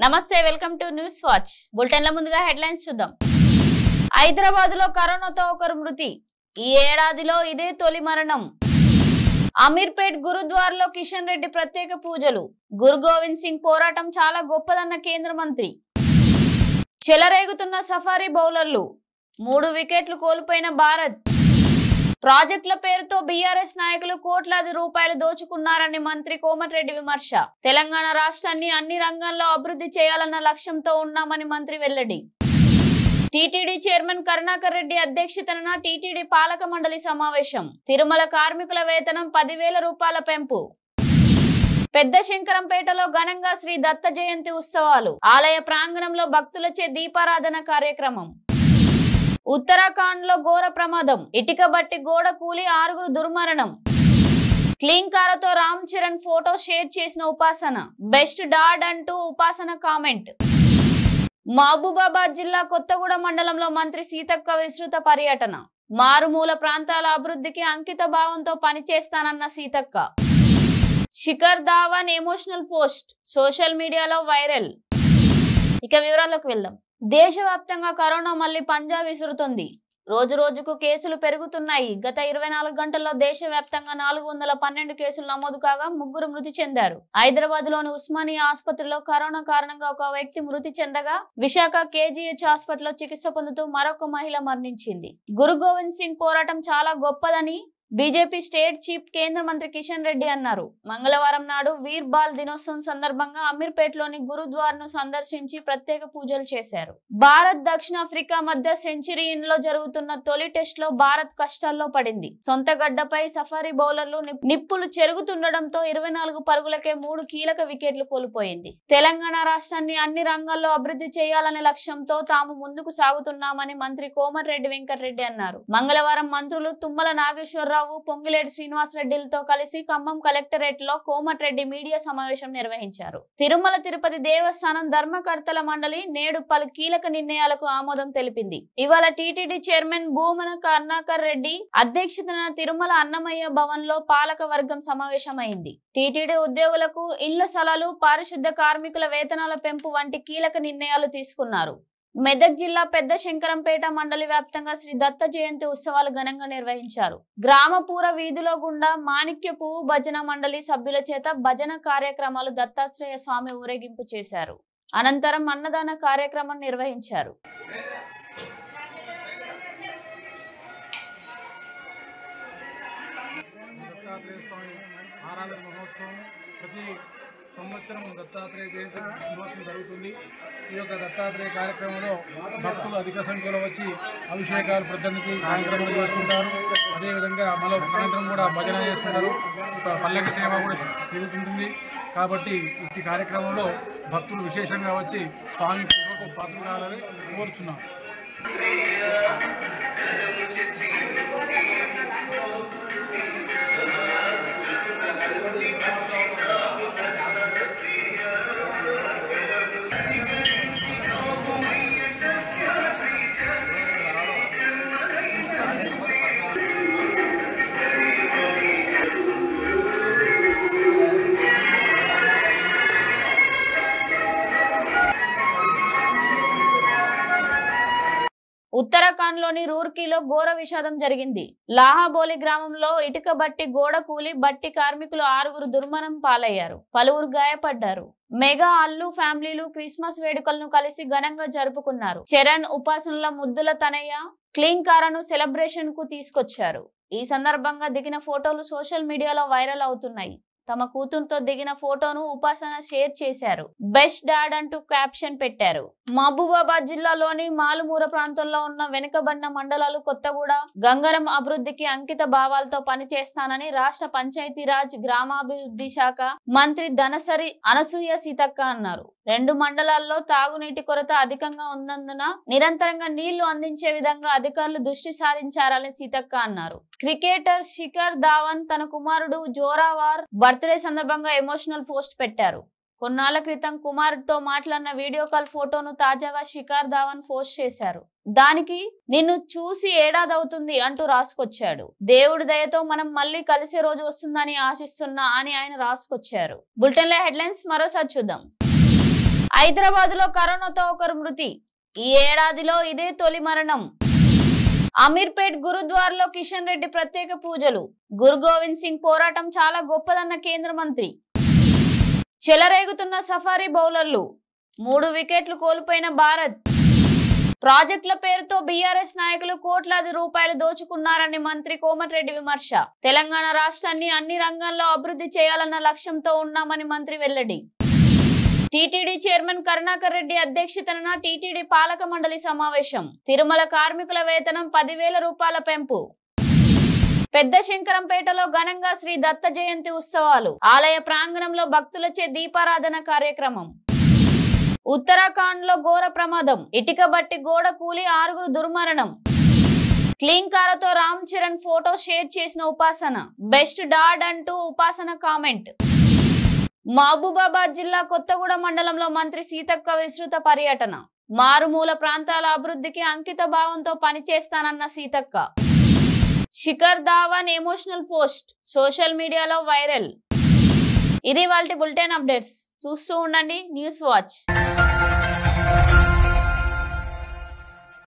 నమస్తే welcome to news watch బులెటిన్ల ముందుగా headlines చూద్దాం. హైదరాబాద్ లో కరోనాతో ఒకరు మృతి. ఈ ఏడాదిలో ఇదే తొలి మరణం. అమీర్పేట్ గురుద్వారాలో కిషన్ రెడ్డి ప్రత్యేక పూజలు. గురు గోవింద్ సింగ్ పోరాటం చాలా గొప్పదన్న కేంద్ర మంత్రి. చెలరేగుతున్న సఫారీ బౌలర్లు. 3 వికెట్లు కోల్పోయిన భారత్. ప్రాజెక్టుల పేరుతో బీఆర్ఎస్ నాయకులు కోట్లాది రూపాయలు దోచుకున్నారని మంత్రి కోమటిరెడ్డి విమర్శ. తెలంగాణ రాష్ట్రాన్ని అన్ని రంగాల్లో అభివృద్ధి చేయాలన్న లక్ష్యంతో ఉన్నామని మంత్రి వెల్లడి. టీటీడీ చైర్మన్ కరుణాకర్ రెడ్డి అధ్యక్షతన టీటీడీ పాలక మండలి సమావేశం. తిరుమల కార్మికుల వేతనం 10,000 రూపాయల పెంపు. పెద్ద శంకరంపేటలో ఘనంగా శ్రీ దత్త జయంతి ఉత్సవాలు. ఆలయ ప్రాంగణంలో భక్తులచే దీపారాధన కార్యక్రమం. ఉత్తరాఖండ్ లో ఘోర ప్రమాదం. ఇటుక బట్టి గోడ కూలి 6 దుర్మరణం. క్లీన్ కారతో రామ్ చరణ్ ఫోటో షేర్ చేసిన ఉపాసన. బెస్ట్ డాడ్ అంటూ ఉపాసన కామెంట్. మహబూబాబాద్ జిల్లా కొత్తగూడ మండలంలో మంత్రి సీతక్క విస్తృత పర్యటన. మారుమూల ప్రాంతాల అభివృద్ధికి అంకిత భావంతో పనిచేస్తానన్న Seethakka. Shikhar Dhawan emotional post social మీడియాలో వైరల్. ఇక వివరాల్లోకి వెళ్దాం. దేశవ్యాప్తంగా కరోనా మళ్లీ పంజా విసురుతుంది. రోజు రోజుకు కేసులు పెరుగుతున్నాయి. గత 24 గంటల్లో దేశవ్యాప్తంగా 412 కేసులు నమోదు కాగా 3 మృతి చెందారు. హైదరాబాద్ లోని ఉస్మానియా ఆసుపత్రిలో కరోనా కారణంగా ఒక వ్యక్తి మృతి చెందగా విశాఖ కేజీహెచ్ హాస్పిటల్లో చికిత్స పొందుతూ మరొక మహిళ మరణించింది. గురు గోవింద్ సింగ్ పోరాటం చాలా గొప్పదని బీజేపీ స్టేట్ చీఫ్ కేంద్ర మంత్రి కిషన్ రెడ్డి అన్నారు. మంగళవారం నాడు వీర్ బాల్ దినోత్సవం సందర్భంగా అమీర్పేట్లోని గురుద్వారాను సందర్శించి ప్రత్యేక పూజలు చేశారు. భారత్ దక్షిణాఫ్రికా మధ్య సెంచరీన్ లో జరుగుతున్న తొలి టెస్ట్ లో భారత్ కష్టాల్లో పడింది. సొంత గడ్డపై సఫారీ బౌలర్లు నిప్పులు చెరుగుతుండటంతో 24 పరుగులకే 3 కీలక వికెట్లు కోల్పోయింది. తెలంగాణ రాష్ట్రాన్ని అన్ని రంగాల్లో అభివృద్ధి చేయాలనే లక్ష్యంతో తాము ముందుకు సాగుతున్నామని మంత్రి కోమటిరెడ్డి వెంకటరెడ్డి అన్నారు. మంగళవారం మంత్రులు తుమ్మల నాగేశ్వరరావు, పొంగిలేటి శ్రీనివాసరెడ్డిలతో కలిసి ఖమ్మం కలెక్టరేట్ లో కోమటిరెడ్డి మీడియా సమావేశం నిర్వహించారు. తిరుమల తిరుపతి దేవస్థానం ధర్మకర్తల మండలి నేడు పలు కీలక నిర్ణయాలకు ఆమోదం తెలిపింది. ఇవాళ టీటీడీ చైర్మన్ భూమన కరుణాకర్ రెడ్డి అధ్యక్షతన తిరుమల అన్నమయ్య భవన్ లో పాలక వర్గం సమావేశమైంది. టీటీడీ ఉద్యోగులకు ఇళ్ల స్థలాలు, పారిశుద్ధ కార్మికుల వేతనాల పెంపు వంటి కీలక నిర్ణయాలు తీసుకున్నారు. మెదక్ జిల్లా పెద్ద శంకరంపేట మండలి వ్యాప్తంగా శ్రీ దత్త జయంతి ఉత్సవాలు ఘనంగా నిర్వహించారు. గ్రామపూర వీధిలో గుండా మాణిక్య పువ్వు భజన మండలి సభ్యుల చేత భజన కార్యక్రమాలు దత్తాత్రేయ స్వామి ఊరేగింపు చేశారు. అనంతరం అన్నదాన కార్యక్రమం నిర్వహించారు. సంవత్సరం దత్తాత్రేయ జయంతి దినోత్సవం జరుగుతుంది. ఈ యొక్క దత్తాత్రేయ కార్యక్రమంలో భక్తులు అధిక సంఖ్యలో వచ్చి అభిషేకాలు ప్రదర్శించి సాయంత్రం చేస్తుంటారు. అదేవిధంగా మళ్ళీ సాయంత్రం కూడా భజన చేస్తుంటారు. పల్లకి సేవ కూడా జరుగుతుంటుంది. కాబట్టి ఈ కార్యక్రమంలో భక్తులు విశేషంగా వచ్చి స్వామి కృపకు పాత్రలు కావాలని కోరుచున్నాం. ఉత్తరాఖండ్ లోని రూర్కీలో ఘోర విషాదం జరిగింది. లాహాబోలి గ్రామంలో ఇటుక బట్టి గోడ కూలి బట్టి కార్మికులు 6 దుర్మరణం పాలయ్యారు. పలువురు గాయపడ్డారు. మెగా అల్లు ఫ్యామిలీలు క్రిస్మస్ వేడుకలను కలిసి ఘనంగా జరుపుకున్నారు. చరణ్ ఉపాసనల ముద్దుల తనయ్య క్లీన్ కారను సెలబ్రేషన్ కు తీసుకొచ్చారు. ఈ సందర్భంగా దిగిన ఫోటోలు సోషల్ మీడియాలో వైరల్ అవుతున్నాయి. తమ కూతురుతో దిగిన ఫోటోను ఉపాసన షేర్ చేశారు. బెస్ట్ డాడ్ అంటూ క్యాప్షన్ పెట్టారు. మహబూబాబాద్ జిల్లాలోని మాలుమూర ప్రాంతంలో ఉన్న వెనుకబడిన మండలాలు కొత్తగూడ, గంగరం అభివృద్ధికి అంకిత భావాలతో పనిచేస్తానని రాష్ట్ర పంచాయతీరాజ్ గ్రామాభివృద్ధి శాఖ మంత్రి ధనసరి అనసూయ సీతక్క అన్నారు. 2 మండలాల్లో తాగునీటి కొరత అధికంగా ఉన్నందున నిరంతరంగా నీళ్లు అందించే విధంగా అధికారులు దృష్టి సారించారని సీతక్క అన్నారు. క్రికెటర్ శిఖర్ ధావన్ తన కుమారుడు జోరావార్ బర్త్డే సందర్భంగా ఎమోషనల్ పోస్ట్ పెట్టారు. కొన్నాళ్ల క్రితం కుమారుడితో మాట్లాడిన వీడియో కాల్ ఫోటోను తాజాగా శిఖర్ ధావన్ పోస్ట్ చేశారు. దానికి నిన్ను చూసి ఏడాదవుతుంది అంటూ రాసుకొచ్చాడు. దేవుడి దయతో మనం మళ్ళీ కలిసే రోజు వస్తుందని ఆశిస్తున్నా అని ఆయన రాసుకొచ్చారు. బులెటిన్ల హెడ్లైన్స్ మరోసారి చూద్దాం. హైదరాబాద్లో కరోనాతో ఒకరు మృతి. ఈ ఏడాదిలో ఇదే తొలి మరణం. అమీర్పేట్ గురుద్వారాలో కిషన్ రెడ్డి ప్రత్యేక పూజలు. గురు గోవింద్ సింగ్ పోరాటం చాలా గొప్పదన్న కేంద్ర మంత్రి. చెలరేగుతున్న సఫారీ బౌలర్లు. 3 వికెట్లు కోల్పోయిన భారత్. ప్రాజెక్టుల పేరుతో బీఆర్ఎస్ నాయకులు కోట్లాది రూపాయలు దోచుకున్నారని మంత్రి కోమటిరెడ్డి విమర్శ. తెలంగాణ రాష్ట్రాన్ని అన్ని రంగాల్లో అభివృద్ధి చేయాలన్న లక్ష్యంతో ఉన్నామని మంత్రి వెల్లడి. టీటీడీ చైర్మన్ కరుణాకర్ రెడ్డి అధ్యక్షతన టీటీడీ పాలక మండలి సమావేశం. తిరుమల కార్మికుల వేతనం 10,000 రూపాయల పెంపు. పెద్ద శంకరంపేటలో ఘనంగా శ్రీ దత్త జయంతి ఉత్సవాలు. ఆలయ ప్రాంగణంలో భక్తులచే దీపారాధన కార్యక్రమం. ఉత్తరాఖండ్ లో ఘోర ప్రమాదం. ఇటుక బట్టి గోడ కూలి 6 దుర్మరణం. క్లీన్ కారతో రామ్ చరణ్ ఫోటో షేర్ చేసిన ఉపాసన. బెస్ట్ డాడ్ అంటూ ఉపాసన కామెంట్. మహబూబాబాద్ జిల్లా కొత్తగూడెం మండలంలో మంత్రి సీతక్క విస్తృత పర్యటన. మారుమూల ప్రాంతాల అభివృద్ధికి అంకిత భావంతో పనిచేస్తానన్న Seethakka. Shikhar Dhawan emotional post social మీడియాలో వైరల్. ఇది వాళ్ళ బులెటిన్ అప్డేట్స్. చూస్తూ ఉండండి న్యూస్ వాచ్.